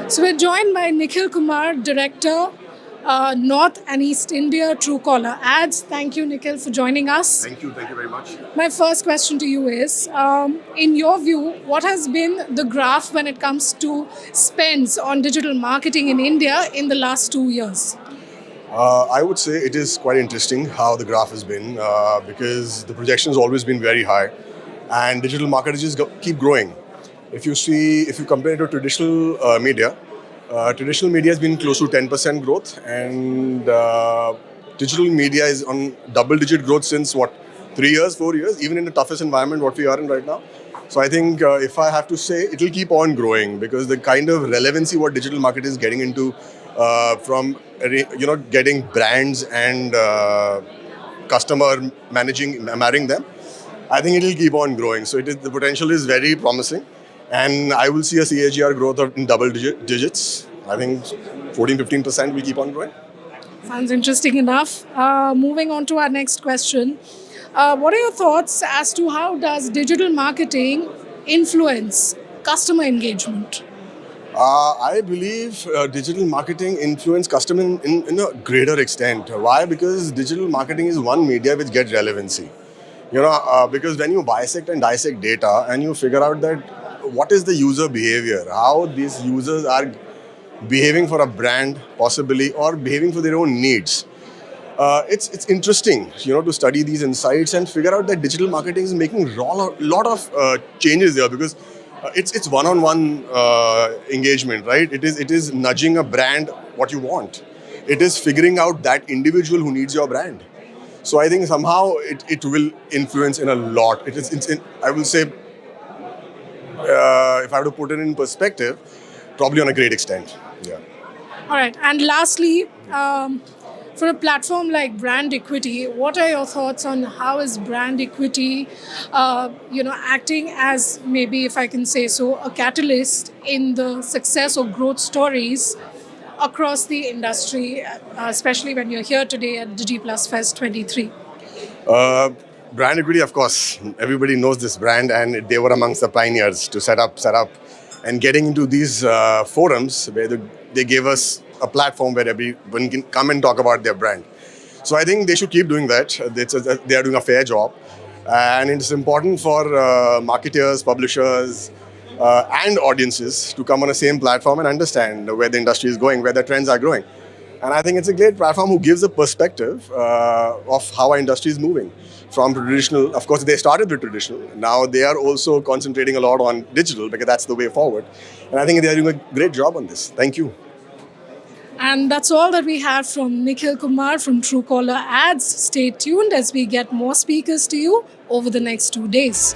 So we're joined by Nikhil Kumar, Director, North and East India, Truecaller Ads. Thank you, Nikhil, for joining us. Thank you very much. My first question to you is, in your view, what has been the graph when it comes to spends on digital marketing in India in the last 2 years? I would say it is quite interesting how the graph has been because the projection has always been very high and digital marketers keep growing. If you compare it to traditional media has been close to 10% growth and digital media is on double-digit growth since 3 years, 4 years, even in the toughest environment what we are in right now. So I think if I have to say, it will keep on growing because the kind of relevancy what digital market is getting into from getting brands and customer marrying them, I think it will keep on growing. So the potential is very promising, and I will see a CAGR growth in digits. I think 14-15% will keep on growing. Sounds interesting enough. Moving on to our next question. What are your thoughts as to how does digital marketing influence customer engagement? I believe digital marketing influence customer in a greater extent. Why? Because digital marketing is one media which gets relevancy. Because when you bisect and dissect data and you figure out that what is the user behavior, how these users are behaving for a brand possibly or behaving for their own needs. It's interesting, to study these insights and figure out that digital marketing is making lot of changes there because it's one-on-one engagement, right? It is nudging a brand what you want. It is figuring out that individual who needs your brand. So I think somehow it will influence in a lot. I will say, if I have to put it in perspective, probably on a great extent. Yeah. All right. And lastly, for a platform like brand equity, what are your thoughts on how is brand equity, acting as maybe, if I can say so, a catalyst in the success or growth stories across the industry, especially when you're here today at Digi Plus Fest 23? Brand equity, of course, everybody knows this brand, and they were amongst the pioneers to set up, and getting into these forums where they gave us a platform where everyone can come and talk about their brand. So I think they should keep doing that. They are doing a fair job, and it's important for marketers, publishers, and audiences to come on the same platform and understand where the industry is going, where the trends are growing. And I think it's a great platform who gives a perspective of how our industry is moving from traditional. Of course, they started with traditional. Now they are also concentrating a lot on digital because that's the way forward. And I think they are doing a great job on this. Thank you. And that's all that we have from Nikhil Kumar from Truecaller Ads. Stay tuned as we get more speakers to you over the next 2 days.